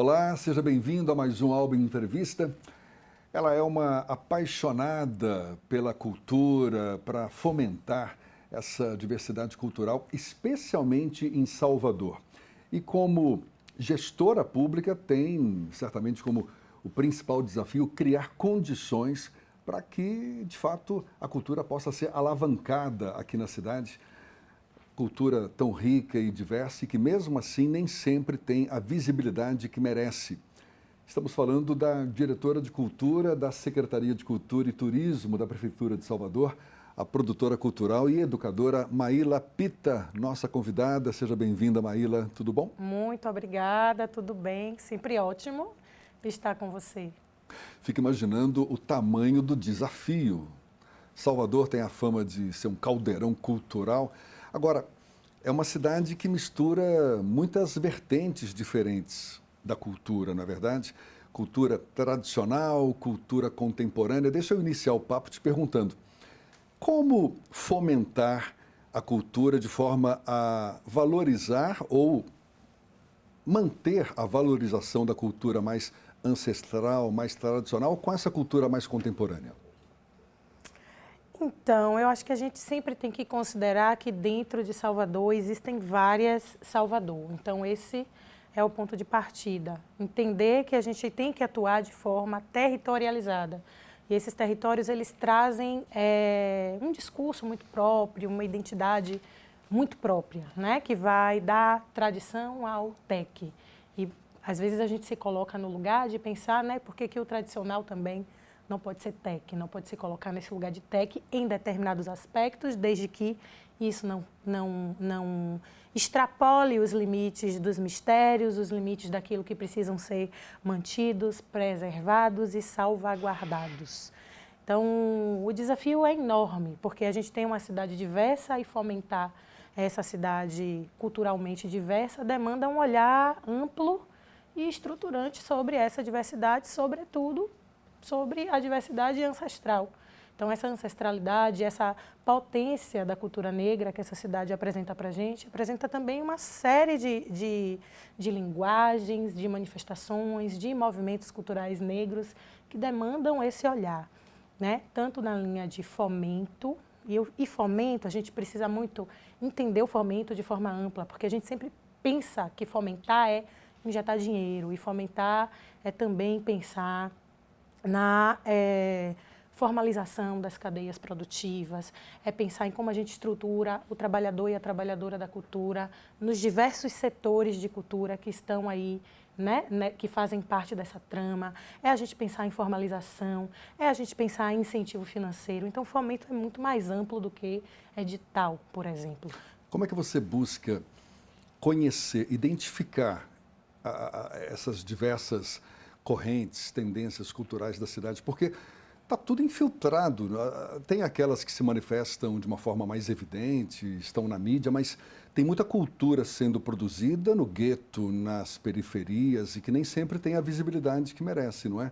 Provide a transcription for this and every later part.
Olá, seja bem-vindo a mais um Álbum Entrevista. Ela é uma apaixonada pela cultura, para fomentar essa diversidade cultural, especialmente em Salvador. E como gestora pública, tem certamente como o principal desafio criar condições para que, de fato, a cultura possa ser alavancada aqui na cidade. Cultura tão rica e diversa e que, mesmo assim, nem sempre tem a visibilidade que merece. Estamos falando da diretora de Cultura da Secretaria de Cultura e Turismo da Prefeitura de Salvador, a produtora cultural e educadora Maíla Pita, nossa convidada. Seja bem-vinda, Maíla. Tudo bom? Muito obrigada, tudo bem. Sempre ótimo estar com você. Fico imaginando o tamanho do desafio. Salvador tem a fama de ser um caldeirão cultural. Agora, é uma cidade que mistura muitas vertentes diferentes da cultura, não é verdade? Cultura tradicional, cultura contemporânea. Deixa eu iniciar o papo te perguntando: como fomentar a cultura de forma a valorizar ou manter a valorização da cultura mais ancestral, mais tradicional, com essa cultura mais contemporânea? Então, eu acho que a gente sempre tem que considerar que dentro de Salvador existem várias Salvador. Então, esse é o ponto de partida. Entender que a gente tem que atuar de forma territorializada. E esses territórios, eles trazem um discurso muito próprio, uma identidade muito própria, né? Que vai dar tradição ao TEC. E, às vezes, a gente se coloca no lugar de pensar, né? Por que o tradicional também não pode ser TEC, não pode se colocar nesse lugar de TEC em determinados aspectos, desde que isso não extrapole os limites dos mistérios, os limites daquilo que precisam ser mantidos, preservados e salvaguardados. Então, o desafio é enorme, porque a gente tem uma cidade diversa e fomentar essa cidade culturalmente diversa demanda um olhar amplo e estruturante sobre essa diversidade, sobretudo sobre a diversidade ancestral. Então, essa ancestralidade, essa potência da cultura negra que essa cidade apresenta para a gente, apresenta também uma série de linguagens, de manifestações, de movimentos culturais negros que demandam esse olhar, né? Tanto na linha de fomento, e fomento, a gente precisa muito entender o fomento de forma ampla, porque a gente sempre pensa que fomentar é injetar dinheiro, e fomentar é também pensar na formalização das cadeias produtivas, é pensar em como a gente estrutura o trabalhador e a trabalhadora da cultura nos diversos setores de cultura que estão aí, né, que fazem parte dessa trama, é a gente pensar em formalização, é a gente pensar em incentivo financeiro. Então, o fomento é muito mais amplo do que edital, por exemplo. Como é que você busca conhecer, identificar essas diversas correntes, tendências culturais da cidade? Porque está tudo infiltrado. Tem aquelas que se manifestam de uma forma mais evidente, estão na mídia, mas tem muita cultura sendo produzida no gueto, nas periferias, e que nem sempre tem a visibilidade que merece, não é?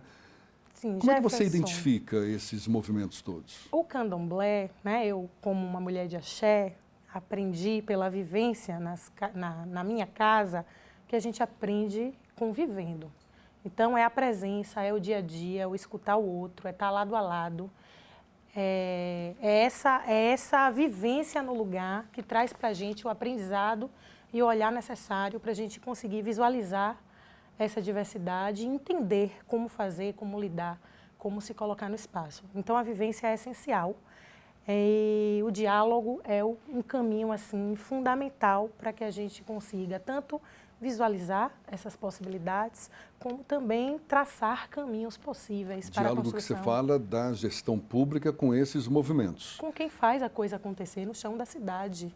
Sim, Como é que você Jefferson, identifica esses movimentos todos? o candomblé, né, eu como uma mulher de axé, aprendi pela vivência na minha casa que a gente aprende convivendo. Então, é a presença, é o dia a dia, é o escutar o outro, é estar lado a lado. É essa vivência no lugar que traz para a gente o aprendizado e o olhar necessário para a gente conseguir visualizar essa diversidade e entender como fazer, como lidar, como se colocar no espaço. Então, a vivência é essencial. E o diálogo é um caminho assim fundamental para que a gente consiga tanto visualizar essas possibilidades, como também traçar caminhos possíveis para a Diálogo que você construção. fala da gestão pública com esses movimentos. Com quem faz a coisa acontecer no chão da cidade,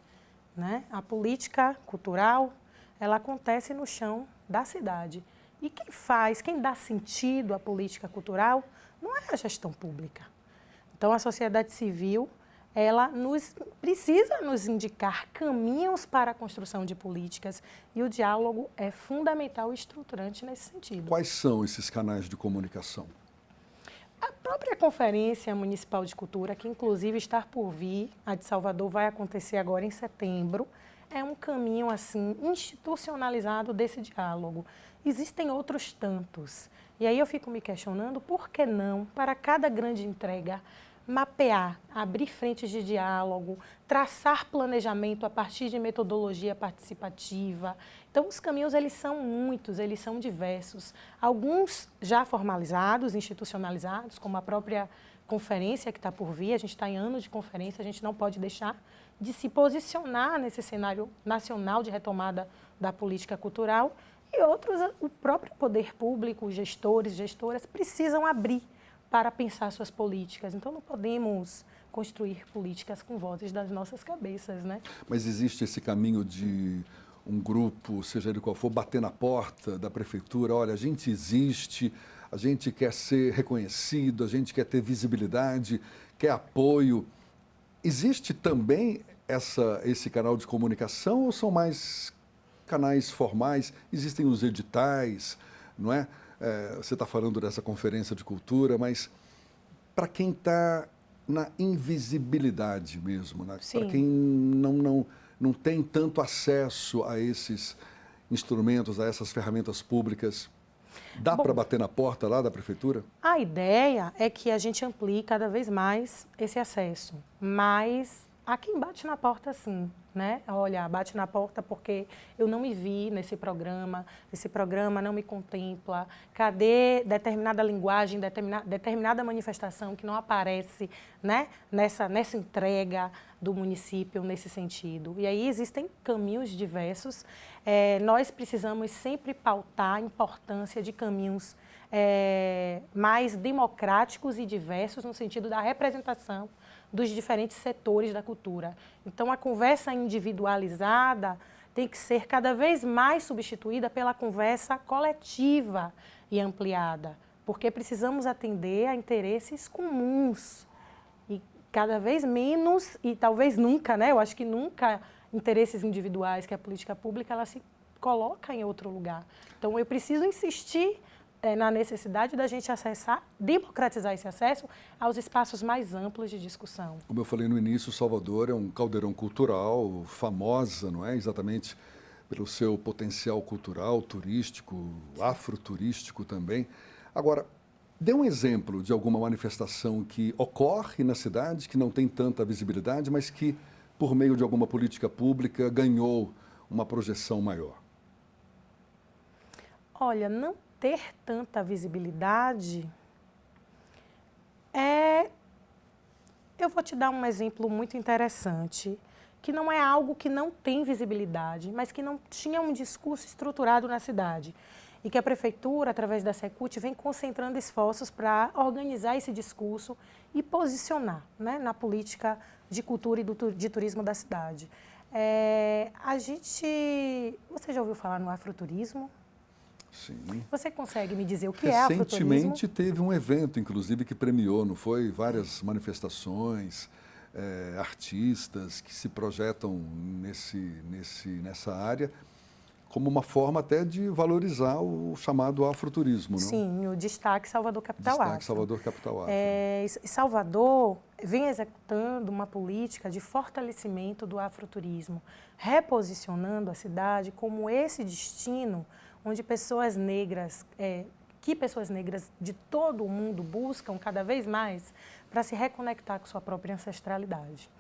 né? A política cultural, ela acontece no chão da cidade. E quem dá sentido à política cultural não é a gestão pública. Então, a sociedade civil, ela precisa nos indicar caminhos para a construção de políticas e o diálogo é fundamental e estruturante nesse sentido. Quais são esses canais de comunicação? A própria Conferência Municipal de Cultura, que inclusive está por vir, a de Salvador vai acontecer agora em setembro, é um caminho assim institucionalizado desse diálogo. Existem outros tantos. E aí eu fico me questionando por que não, para cada grande entrega, mapear, abrir frentes de diálogo, traçar planejamento a partir de metodologia participativa. Então, os caminhos, eles são muitos, eles são diversos. Alguns já formalizados, institucionalizados, como a própria conferência que está por vir. A gente está em ano de conferência, a gente não pode deixar de se posicionar nesse cenário nacional de retomada da política cultural. E outros, o próprio poder público, os gestores, gestoras, precisam abrir para pensar suas políticas. Então, não podemos construir políticas com vozes das nossas cabeças, né? Mas existe esse caminho de um grupo, seja ele qual for, bater na porta da prefeitura, olha, a gente existe, a gente quer ser reconhecido, a gente quer ter visibilidade, quer apoio. Existe também esse canal de comunicação ou são mais canais formais? Existem os editais, não é? Você está falando dessa conferência de cultura, mas para quem está na invisibilidade mesmo, né? Para quem não tem tanto acesso a esses instrumentos, a essas ferramentas públicas, dá para bater na porta lá da prefeitura? A ideia é que a gente amplie cada vez mais esse acesso, mas há quem bate na porta sim, né? Olha, bate na porta porque eu não me vi nesse programa não me contempla, cadê determinada linguagem, determinada manifestação que não aparece, né? nessa entrega do município nesse sentido. E aí existem caminhos diversos, nós precisamos sempre pautar a importância de caminhos mais democráticos e diversos no sentido da representação dos diferentes setores da cultura. Então, a conversa individualizada tem que ser cada vez mais substituída pela conversa coletiva e ampliada, porque precisamos atender a interesses comuns e cada vez menos, e talvez nunca, né? Eu acho que nunca interesses individuais, que a política pública ela se coloca em outro lugar. Então, eu preciso insistir na necessidade da gente acessar, democratizar esse acesso aos espaços mais amplos de discussão. Como eu falei no início, Salvador é um caldeirão cultural, famosa, não é? Exatamente pelo seu potencial cultural, turístico, afroturístico também. Agora, dê um exemplo de alguma manifestação que ocorre na cidade, que não tem tanta visibilidade, mas que, por meio de alguma política pública, ganhou uma projeção maior. Olha, não ter tanta visibilidade eu vou te dar um exemplo muito interessante, que não é algo que não tem visibilidade, mas que não tinha um discurso estruturado na cidade. E que a prefeitura, através da Secult, vem concentrando esforços para organizar esse discurso e posicionar, né, na política de cultura e de turismo da cidade. Você já ouviu falar no afroturismo? Sim. Você consegue me dizer o que é afroturismo? Recentemente teve um evento, inclusive, que premiou, não foi? Várias manifestações, artistas que se projetam nessa área, como uma forma até de valorizar o chamado afroturismo, não? Sim, o Destaque Salvador Capital Afro. Destaque Salvador Capital Afro. Salvador vem executando uma política de fortalecimento do afroturismo, reposicionando a cidade como esse destino onde pessoas negras de todo o mundo buscam cada vez mais para se reconectar com sua própria ancestralidade.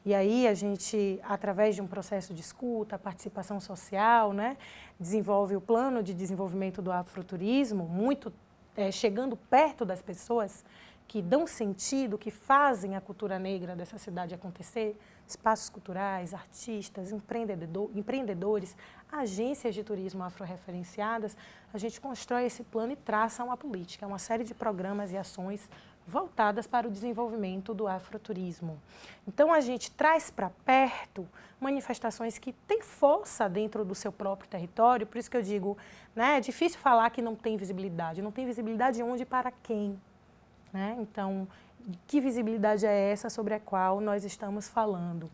E aí a gente, através de um processo de escuta, participação social, né, desenvolve o plano de desenvolvimento do afroturismo, chegando perto das pessoas que dão sentido, que fazem a cultura negra dessa cidade acontecer, espaços culturais, artistas, empreendedores, agências de turismo afro-referenciadas. A gente constrói esse plano e traça uma política, uma série de programas e ações voltadas para o desenvolvimento do afroturismo. Então, a gente traz para perto manifestações que têm força dentro do seu próprio território, por isso que eu digo, né, é difícil falar que não tem visibilidade. Não tem visibilidade onde e para quem? Né? Então, que visibilidade é essa sobre a qual nós estamos falando?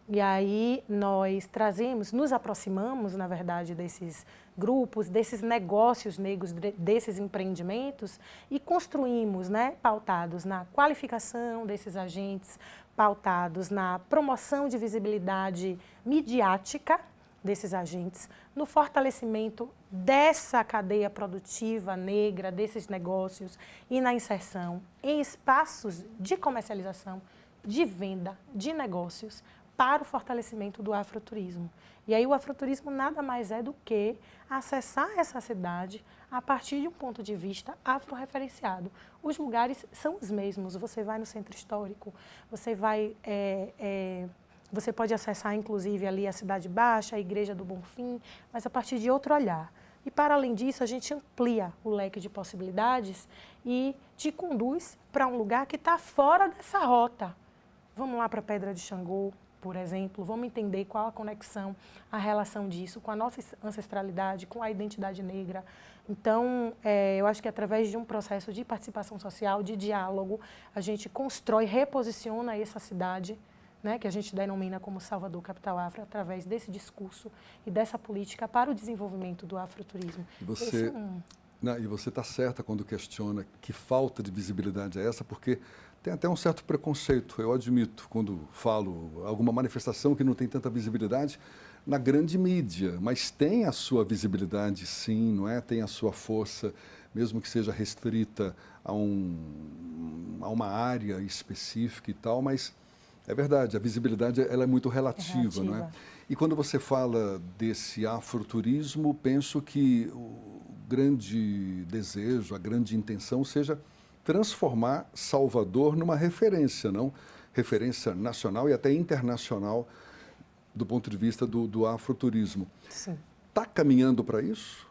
E aí nós trazemos, nos aproximamos, na verdade, desses grupos, desses negócios negros, desses empreendimentos e construímos, né, pautados na qualificação desses agentes, pautados na promoção de visibilidade midiática desses agentes, no fortalecimento dessa cadeia produtiva negra, desses negócios e na inserção em espaços de comercialização, de venda, de negócios, para o fortalecimento do afroturismo. E aí o afroturismo nada mais é do que acessar essa cidade a partir de um ponto de vista afro-referenciado. Os lugares são os mesmos, você vai no centro histórico, você pode acessar inclusive ali a Cidade Baixa, a Igreja do Bonfim, mas a partir de outro olhar. E para além disso, a gente amplia o leque de possibilidades e te conduz para um lugar que está fora dessa rota. Vamos lá para a Pedra de Xangô, por exemplo, vamos entender qual a conexão, a relação disso com a nossa ancestralidade, com a identidade negra. Então, eu acho que através de um processo de participação social, de diálogo, a gente constrói, reposiciona essa cidade, né, que a gente denomina como Salvador Capital Afro, através desse discurso e dessa política para o desenvolvimento do afroturismo. E você está certa quando questiona que falta de visibilidade é essa, porque tem até um certo preconceito, eu admito, quando falo alguma manifestação que não tem tanta visibilidade na grande mídia, mas tem a sua visibilidade sim, não é? Tem a sua força, mesmo que seja restrita a uma área específica e tal, mas é verdade, a visibilidade ela é muito relativa, não é? E quando você fala desse afroturismo, penso que o grande desejo, a grande intenção seja transformar Salvador numa referência, não? Referência nacional e até internacional do ponto de vista do afroturismo. Sim. Está caminhando para isso?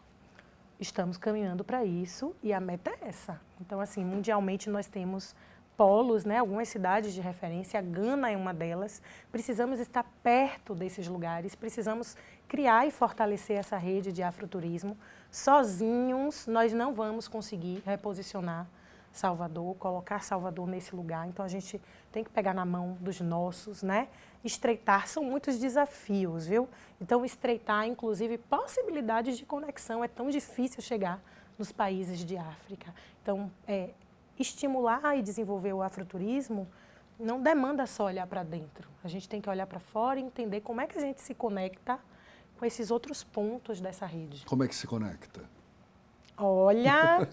Estamos caminhando para isso e a meta é essa. Então, assim, mundialmente nós temos polos, né, algumas cidades de referência, a Gana é uma delas. Precisamos estar perto desses lugares, precisamos criar e fortalecer essa rede de afroturismo. Sozinhos, nós não vamos conseguir reposicionar Salvador, colocar Salvador nesse lugar. Então, a gente tem que pegar na mão dos nossos, né? Estreitar, são muitos desafios, viu? Então, estreitar, inclusive, possibilidades de conexão. É tão difícil chegar nos países de África. Então, estimular e desenvolver o afroturismo não demanda só olhar para dentro. A gente tem que olhar para fora e entender como é que a gente se conecta com esses outros pontos dessa rede. Como é que se conecta? Olha,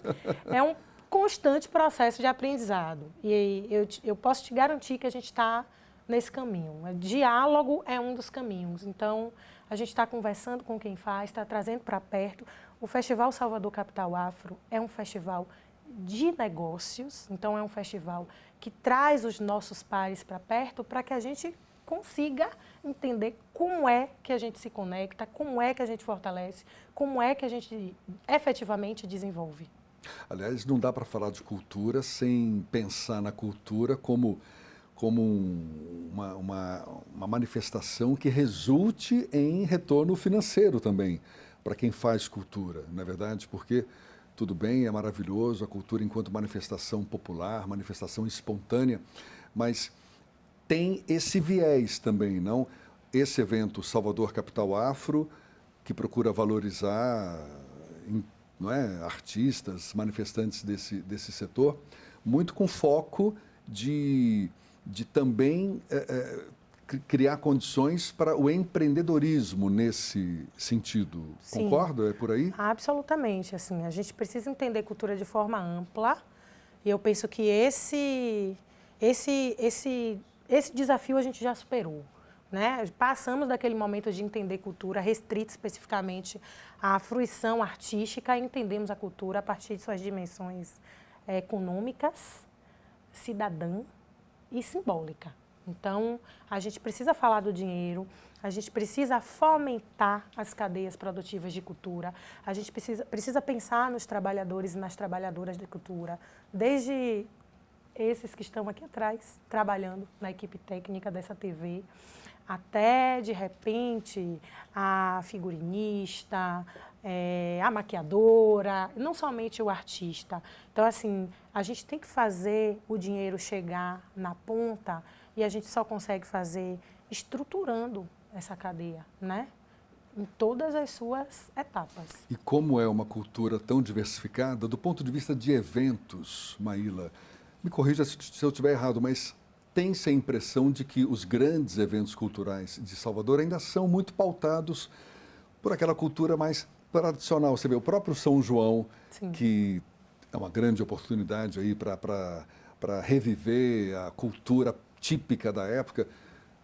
é um constante processo de aprendizado. E eu posso te garantir que a gente está nesse caminho. O diálogo é um dos caminhos. Então, a gente está conversando com quem faz, está trazendo para perto. O Festival Salvador Capital Afro é um festival de negócios, então é um festival que traz os nossos pares para perto para que a gente consiga entender como é que a gente se conecta, como é que a gente fortalece, como é que a gente efetivamente desenvolve. Aliás, não dá para falar de cultura sem pensar na cultura como uma manifestação que resulte em retorno financeiro também para quem faz cultura, não é verdade? Porque tudo bem, é maravilhoso a cultura enquanto manifestação popular, manifestação espontânea, mas tem esse viés também, não? Esse evento Salvador Capital Afro, que procura valorizar, não é, artistas, manifestantes desse setor, muito com foco de também criar condições para o empreendedorismo nesse sentido. Sim. Concorda? É por aí? Absolutamente. Assim, a gente precisa entender cultura de forma ampla e eu penso que esse desafio a gente já superou. Né? Passamos daquele momento de entender cultura restrita especificamente à fruição artística e entendemos a cultura a partir de suas dimensões econômicas, cidadã e simbólica. Então, a gente precisa falar do dinheiro, a gente precisa fomentar as cadeias produtivas de cultura, a gente precisa pensar nos trabalhadores e nas trabalhadoras de cultura, desde esses que estão aqui atrás, trabalhando na equipe técnica dessa TV, até, de repente, a figurinista, a maquiadora, não somente o artista. Então, assim, a gente tem que fazer o dinheiro chegar na ponta e a gente só consegue fazer estruturando essa cadeia, né? Em todas as suas etapas. E como é uma cultura tão diversificada, do ponto de vista de eventos, Maíla, me corrija se eu estiver errado, mas tem-se a impressão de que os grandes eventos culturais de Salvador ainda são muito pautados por aquela cultura mais tradicional. Você vê o próprio São João, Sim. que é uma grande oportunidade aí para reviver a cultura típica da época.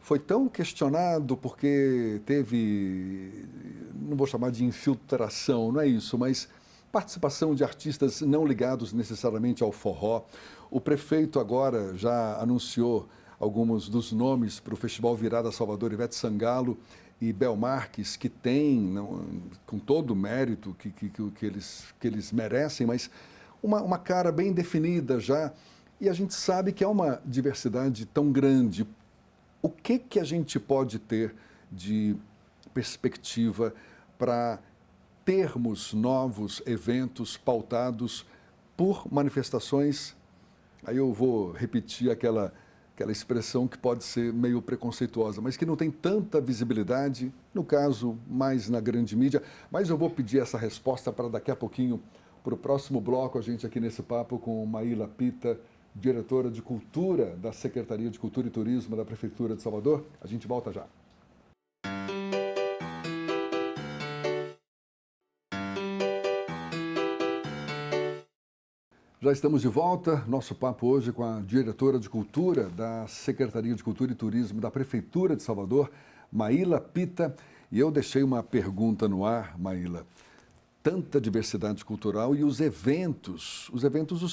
Foi tão questionado porque teve, não vou chamar de infiltração, não é isso, mas participação de artistas não ligados necessariamente ao forró. O prefeito agora já anunciou alguns dos nomes para o Festival Virada Salvador, Ivete Sangalo e Bel Marques, que têm, com todo o mérito que eles merecem, mas uma cara bem definida já. E a gente sabe que é uma diversidade tão grande. O que a gente pode ter de perspectiva para termos novos eventos pautados por manifestações? Aí eu vou repetir aquela expressão que pode ser meio preconceituosa, mas que não tem tanta visibilidade, no caso, mais na grande mídia. Mas eu vou pedir essa resposta para daqui a pouquinho, para o próximo bloco, a gente aqui nesse papo com Maíla Pita, diretora de Cultura da Secretaria de Cultura e Turismo da Prefeitura de Salvador. A gente volta já. Já estamos de volta. Nosso papo hoje com a diretora de Cultura da Secretaria de Cultura e Turismo da Prefeitura de Salvador, Maíla Pita. E eu deixei uma pergunta no ar, Maíla. Tanta diversidade cultural e os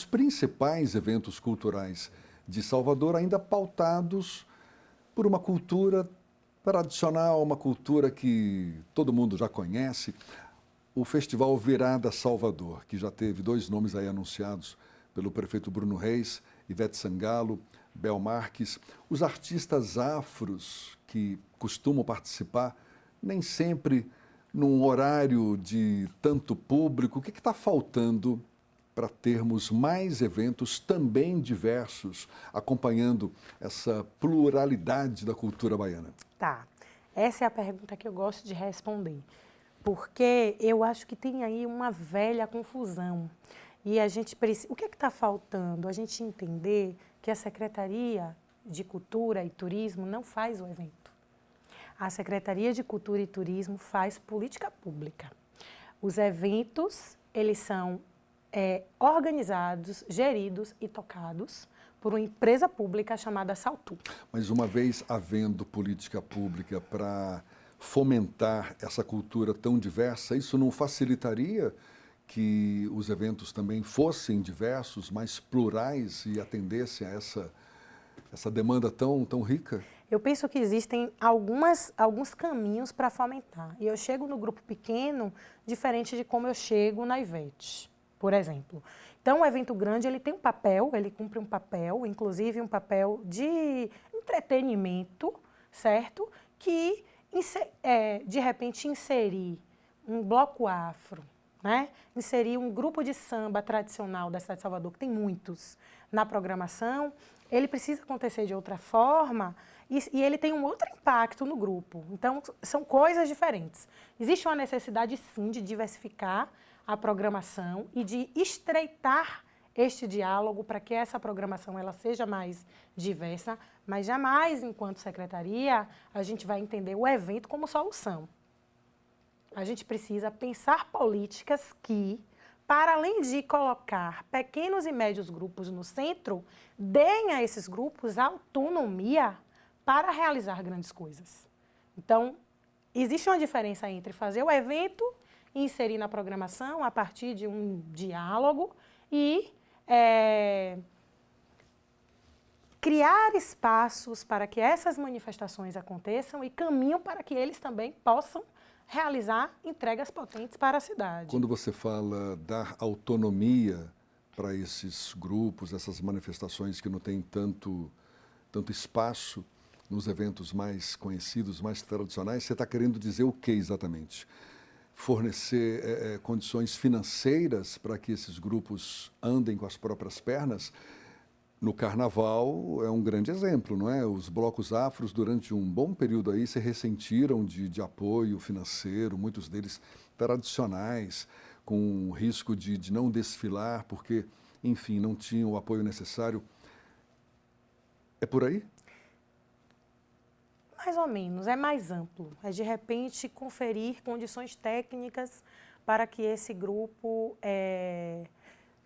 principais eventos culturais de Salvador ainda pautados por uma cultura tradicional, uma cultura que todo mundo já conhece. O Festival Virada Salvador, que já teve 2 nomes aí anunciados pelo prefeito Bruno Reis, Ivete Sangalo, Bel Marques. Os artistas afros que costumam participar, nem sempre num horário de tanto público. O que está faltando para termos mais eventos também diversos, acompanhando essa pluralidade da cultura baiana? Tá. Essa é a pergunta que eu gosto de responder. Porque eu acho que tem aí uma velha confusão. E a gente precisa. O que está faltando? A gente entender que a Secretaria de Cultura e Turismo não faz o evento. A Secretaria de Cultura e Turismo faz política pública. Os eventos, eles são organizados, geridos e tocados por uma empresa pública chamada Saltu. Mas uma vez havendo política pública para fomentar essa cultura tão diversa, isso não facilitaria que os eventos também fossem diversos, mais plurais e atendessem a essa demanda tão rica? Eu penso que existem alguns caminhos para fomentar. E eu chego no grupo pequeno diferente de como eu chego na Ivete, por exemplo. Então, o evento grande, ele tem um papel, ele cumpre um papel, inclusive um papel de entretenimento, certo? Que, de repente, inserir um bloco afro, né? Inserir um grupo de samba tradicional da cidade de Salvador, que tem muitos, na programação, ele precisa acontecer de outra forma e ele tem um outro impacto no grupo. Então, são coisas diferentes. Existe uma necessidade, sim, de diversificar a programação e de estreitar este diálogo para que essa programação ela seja mais diversa, mas jamais, enquanto secretaria, a gente vai entender o evento como solução. A gente precisa pensar políticas que, para além de colocar pequenos e médios grupos no centro, deem a esses grupos autonomia para realizar grandes coisas. Então, existe uma diferença entre fazer o evento e inserir na programação a partir de um diálogo e criar espaços para que essas manifestações aconteçam e caminho para que eles também possam realizar entregas potentes para a cidade. Quando você fala dar autonomia para esses grupos, essas manifestações que não têm tanto espaço nos eventos mais conhecidos, mais tradicionais, você está querendo dizer o que exatamente? Fornecer condições financeiras para que esses grupos andem com as próprias pernas? No Carnaval é um grande exemplo, não é? Os blocos afros, durante um bom período aí, se ressentiram de apoio financeiro, muitos deles tradicionais, com risco de não desfilar, porque, enfim, não tinham o apoio necessário. É por aí? Mais ou menos, é mais amplo. É, de repente, conferir condições técnicas para que esse grupo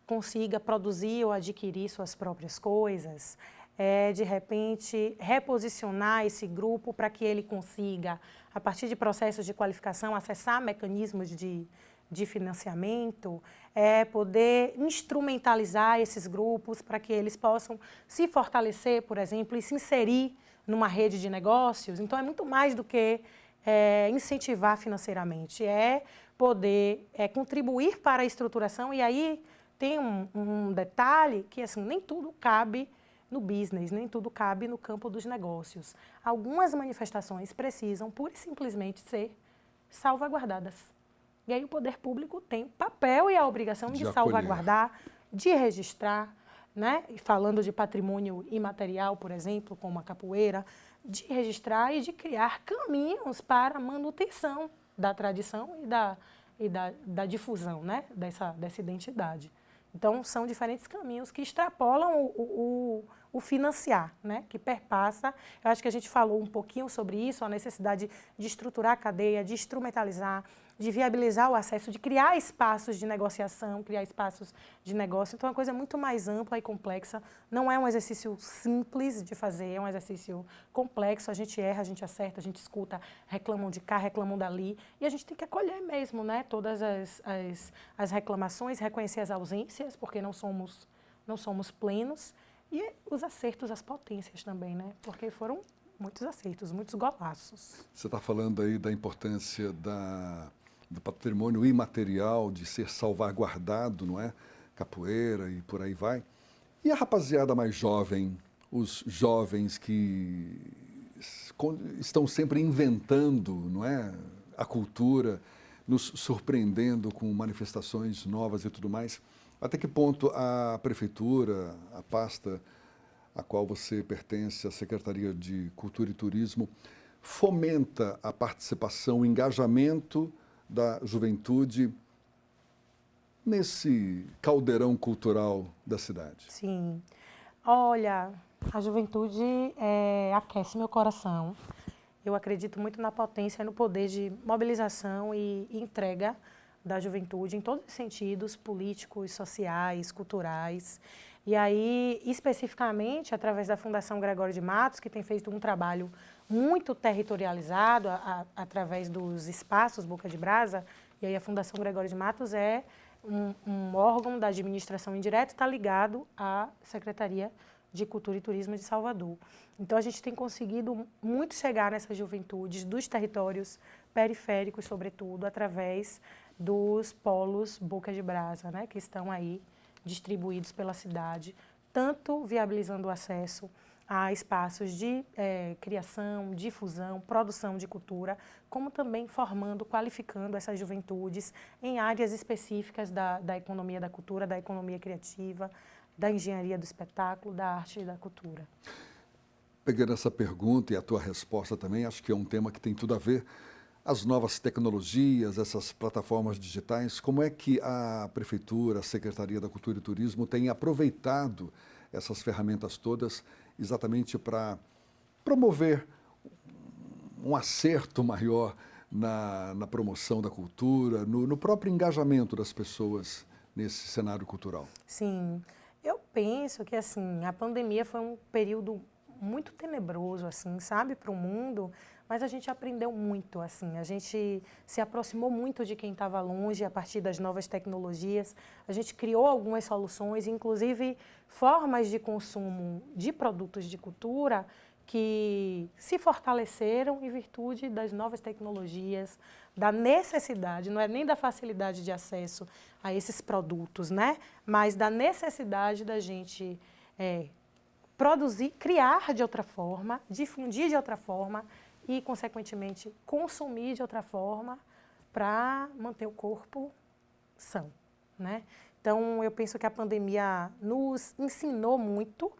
consiga produzir ou adquirir suas próprias coisas. É, de repente, reposicionar esse grupo para que ele consiga, a partir de processos de qualificação, acessar mecanismos de financiamento, poder instrumentalizar esses grupos para que eles possam se fortalecer, por exemplo, e se inserir numa rede de negócios. Então, é muito mais do que incentivar financeiramente, é poder contribuir para a estruturação. E aí tem um detalhe que, assim, nem tudo cabe no business, nem tudo cabe no campo dos negócios. Algumas manifestações precisam, pura e simplesmente, ser salvaguardadas. E aí o poder público tem o papel e a obrigação de salvaguardar, de registrar, né? E falando de patrimônio imaterial, por exemplo, como a capoeira, de registrar e de criar caminhos para a manutenção da tradição da difusão, né? dessa identidade. Então, são diferentes caminhos que extrapolam o financiar, né? Que perpassa. Eu acho que a gente falou um pouquinho sobre isso, a necessidade de estruturar a cadeia, de instrumentalizar, de viabilizar o acesso, de criar espaços de negociação, criar espaços de negócio. Então, é uma coisa muito mais ampla e complexa. Não é um exercício simples de fazer, é um exercício complexo. A gente erra, a gente acerta, a gente escuta, reclamam de cá, reclamam dali. E a gente tem que acolher mesmo, né? Todas as reclamações, reconhecer as ausências, porque não somos plenos. E os acertos, as potências também, né? Porque foram muitos acertos, muitos golaços. Você está falando aí da importância do patrimônio imaterial, de ser salvaguardado, não é? Capoeira e por aí vai. E a rapaziada mais jovem, os jovens que estão sempre inventando, não é? A cultura, nos surpreendendo com manifestações novas e tudo mais. Até que ponto a prefeitura, a pasta a qual você pertence, a Secretaria de Cultura e Turismo, fomenta a participação, o engajamento da juventude nesse caldeirão cultural da cidade? Sim. Olha, a juventude aquece meu coração. Eu acredito muito na potência e no poder de mobilização e entrega da juventude em todos os sentidos, políticos, sociais, culturais. E aí, especificamente, através da Fundação Gregório de Matos, que tem feito um trabalho muito territorializado através dos espaços Boca de Brasa, e aí a Fundação Gregório de Matos é um órgão da administração indireta, está ligado à Secretaria de Cultura e Turismo de Salvador. Então, a gente tem conseguido muito chegar nessas juventudes dos territórios periféricos, sobretudo, através dos polos Boca de Brasa, né, que estão aí distribuídos pela cidade, tanto viabilizando o acesso a espaços de criação, difusão, produção de cultura, como também formando, qualificando essas juventudes em áreas específicas da economia da cultura, da economia criativa, da engenharia do espetáculo, da arte e da cultura. Pegando essa pergunta e a tua resposta também, acho que é um tema que tem tudo a ver. As novas tecnologias, essas plataformas digitais, como é que a Prefeitura, a Secretaria da Cultura e Turismo tem aproveitado essas ferramentas todas exatamente para promover um acerto maior na promoção da cultura, no próprio engajamento das pessoas nesse cenário cultural? Sim, eu penso que assim, a pandemia foi um período muito tenebroso, assim, sabe, para o mundo, mas a gente aprendeu muito, assim, a gente se aproximou muito de quem estava longe a partir das novas tecnologias, a gente criou algumas soluções, inclusive formas de consumo de produtos de cultura que se fortaleceram em virtude das novas tecnologias, da necessidade, não é nem da facilidade de acesso a esses produtos, né? Mas da necessidade da gente produzir, criar de outra forma, difundir de outra forma e, consequentemente, consumir de outra forma para manter o corpo são, né? Então, eu penso que a pandemia nos ensinou muito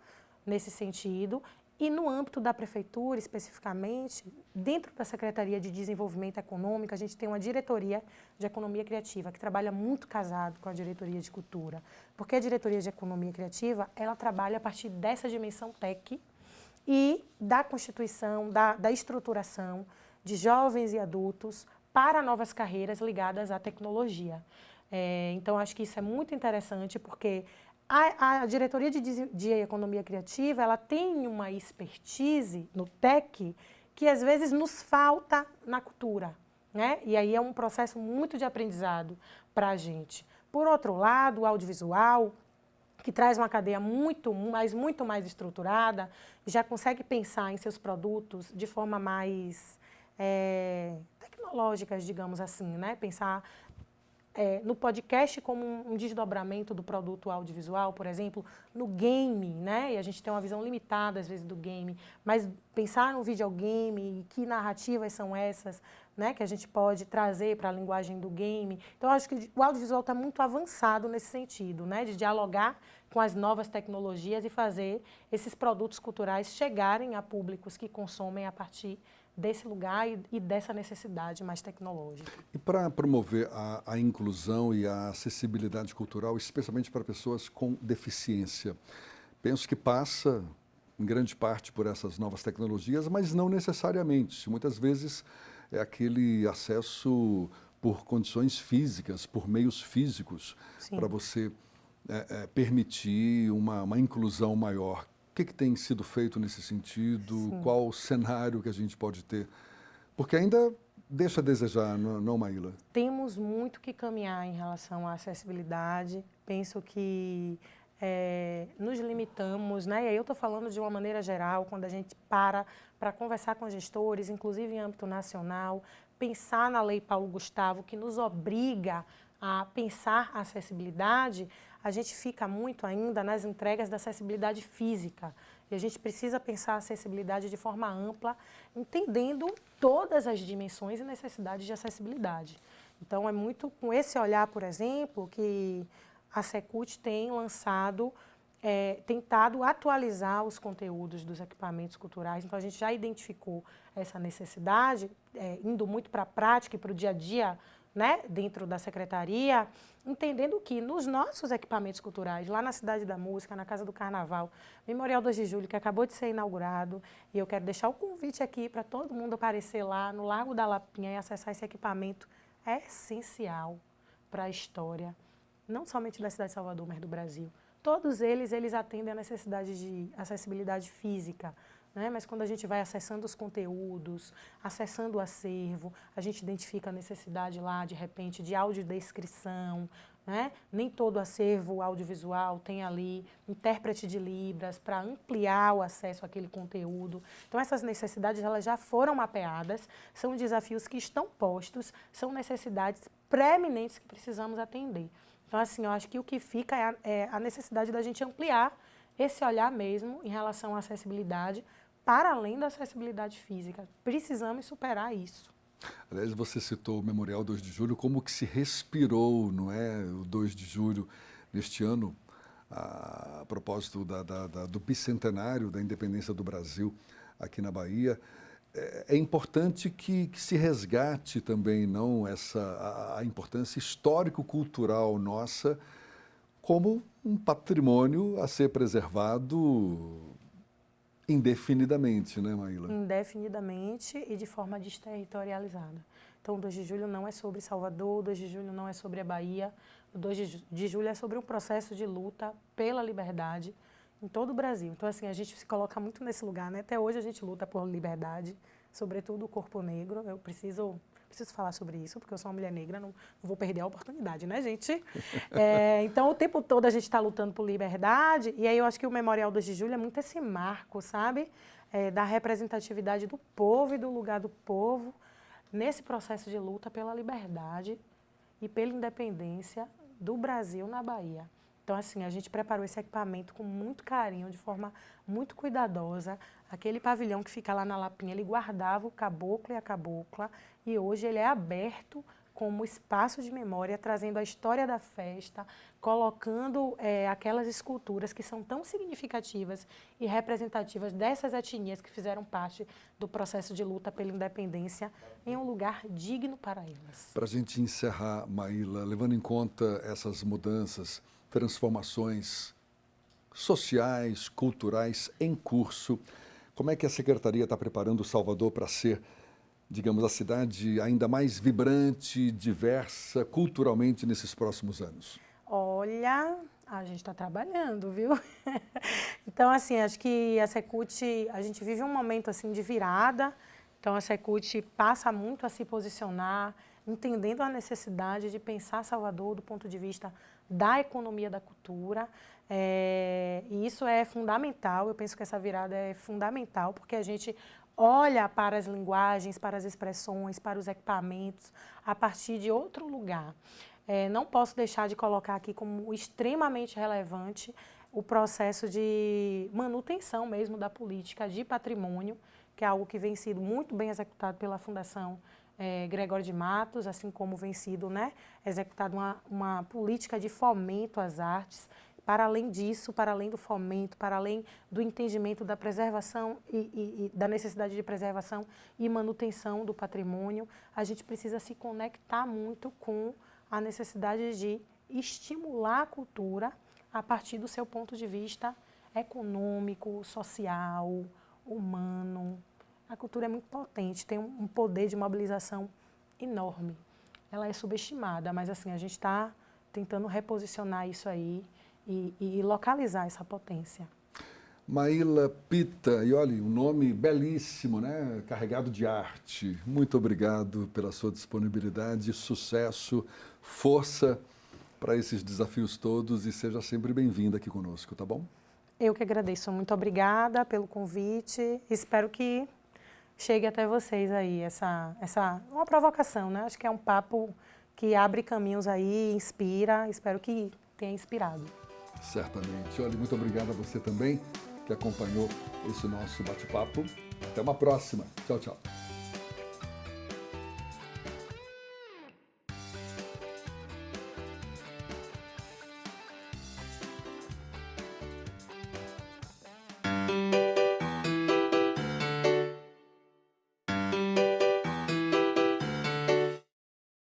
nesse sentido. E no âmbito da prefeitura, especificamente, dentro da Secretaria de Desenvolvimento Econômico, a gente tem uma diretoria de economia criativa, que trabalha muito casado com a diretoria de cultura. Porque a diretoria de economia criativa, ela trabalha a partir dessa dimensão TEC e da constituição, da estruturação de jovens e adultos para novas carreiras ligadas à tecnologia. Então, acho que isso é muito interessante, porque a diretoria de economia criativa, ela tem uma expertise no TEC que às vezes nos falta na cultura, né? E aí é um processo muito de aprendizado para a gente. Por outro lado, o audiovisual, que traz uma cadeia muito mais estruturada, já consegue pensar em seus produtos de forma mais tecnológica, digamos assim, né? Pensar no podcast como um desdobramento do produto audiovisual, por exemplo, no game, né? E a gente tem uma visão limitada, às vezes, do game, mas pensar no videogame, que narrativas são essas, né? Que a gente pode trazer para a linguagem do game. Então, acho que o audiovisual está muito avançado nesse sentido, né? De dialogar com as novas tecnologias e fazer esses produtos culturais chegarem a públicos que consomem a partir desse lugar e dessa necessidade mais tecnológica. E para promover a inclusão e a acessibilidade cultural, especialmente para pessoas com deficiência, penso que passa, em grande parte, por essas novas tecnologias, mas não necessariamente. Muitas vezes é aquele acesso por condições físicas, por meios físicos, para você permitir uma inclusão maior. O que tem sido feito nesse sentido? Sim. Qual o cenário que a gente pode ter? Porque ainda deixa a desejar, não, Maíla? Temos muito que caminhar em relação à acessibilidade. Penso que nos limitamos, né? E aí eu estou falando de uma maneira geral, quando a gente para conversar com gestores, inclusive em âmbito nacional, pensar na Lei Paulo Gustavo, que nos obriga a pensar a acessibilidade, a gente fica muito ainda nas entregas da acessibilidade física. E a gente precisa pensar a acessibilidade de forma ampla, entendendo todas as dimensões e necessidades de acessibilidade. Então, é muito com esse olhar, por exemplo, que a Secult tem lançado, tentado atualizar os conteúdos dos equipamentos culturais. Então, a gente já identificou essa necessidade, indo muito para a prática e para o dia a dia, né, dentro da secretaria, entendendo que nos nossos equipamentos culturais, lá na Cidade da Música, na Casa do Carnaval, Memorial 2 de Julho, que acabou de ser inaugurado, e eu quero deixar o convite aqui para todo mundo aparecer lá no Largo da Lapinha e acessar esse equipamento, é essencial para a história, não somente da cidade de Salvador, mas do Brasil. Todos eles atendem a necessidade de acessibilidade física, né? Mas quando a gente vai acessando os conteúdos, acessando o acervo, a gente identifica a necessidade lá, de repente, de audiodescrição, né? Nem todo acervo audiovisual tem ali intérprete de Libras para ampliar o acesso àquele conteúdo. Então, essas necessidades elas já foram mapeadas, são desafios que estão postos, são necessidades preeminentes que precisamos atender. Então, assim, eu acho que o que fica é a necessidade da gente ampliar esse olhar mesmo em relação à acessibilidade, para além da acessibilidade física. Precisamos superar isso. Aliás, você citou o Memorial 2 de Julho, como que se respirou, não é, o 2 de julho neste ano, a propósito do bicentenário da independência do Brasil aqui na Bahia. É importante que se resgate também não a importância histórico-cultural nossa como um patrimônio a ser preservado indefinidamente, né, Maíla? Indefinidamente e de forma desterritorializada. Então, o 2 de julho não é sobre Salvador, o 2 de julho não é sobre a Bahia, o 2 de julho é sobre um processo de luta pela liberdade em todo o Brasil. Então, assim, a gente se coloca muito nesse lugar, né? Até hoje a gente luta por liberdade, sobretudo o corpo negro. Eu preciso falar sobre isso, porque eu sou uma mulher negra, não vou perder a oportunidade, né, gente? Então, o tempo todo a gente está lutando por liberdade, e aí eu acho que o Memorial 2 de Julho é muito esse marco, sabe? Da representatividade do povo e do lugar do povo nesse processo de luta pela liberdade e pela independência do Brasil na Bahia. Então, assim, a gente preparou esse equipamento com muito carinho, de forma muito cuidadosa. Aquele pavilhão que fica lá na Lapinha, ele guardava o caboclo e a cabocla, e hoje ele é aberto como espaço de memória, trazendo a história da festa, colocando aquelas esculturas que são tão significativas e representativas dessas etnias que fizeram parte do processo de luta pela independência em um lugar digno para elas. Para a gente encerrar, Maíla, levando em conta essas mudanças, transformações sociais, culturais em curso, como é que a Secretaria está preparando Salvador para ser, digamos, a cidade ainda mais vibrante, diversa, culturalmente nesses próximos anos? Olha, a gente está trabalhando, viu? Então, assim, acho que a Secult, a gente vive um momento assim de virada. Então, a Secult passa muito a se posicionar, entendendo a necessidade de pensar Salvador do ponto de vista da economia da cultura. E isso é fundamental, eu penso que essa virada é fundamental, porque a gente olha para as linguagens, para as expressões, para os equipamentos, a partir de outro lugar. Não posso deixar de colocar aqui como extremamente relevante o processo de manutenção mesmo da política de patrimônio, que é algo que vem sido muito bem executado pela Fundação Gregório de Matos, assim como vem sido executada uma política de fomento às artes. Para além disso, para além do fomento, para além do entendimento da preservação e da necessidade de preservação e manutenção do patrimônio, a gente precisa se conectar muito com a necessidade de estimular a cultura a partir do seu ponto de vista econômico, social, humano. A cultura é muito potente, tem um poder de mobilização enorme. Ela é subestimada, mas assim, a gente está tentando reposicionar isso aí e localizar essa potência. Maíla Pita, e olha, um nome belíssimo, né? Carregado de arte. Muito obrigado pela sua disponibilidade, sucesso, força para esses desafios todos e seja sempre bem-vinda aqui conosco, tá bom? Eu que agradeço, muito obrigada pelo convite, espero que chegue até vocês aí uma provocação, né? Acho que é um papo que abre caminhos aí, inspira, espero que tenha inspirado. Certamente. Olha, muito obrigado a você também que acompanhou esse nosso bate-papo. Até uma próxima. Tchau, tchau.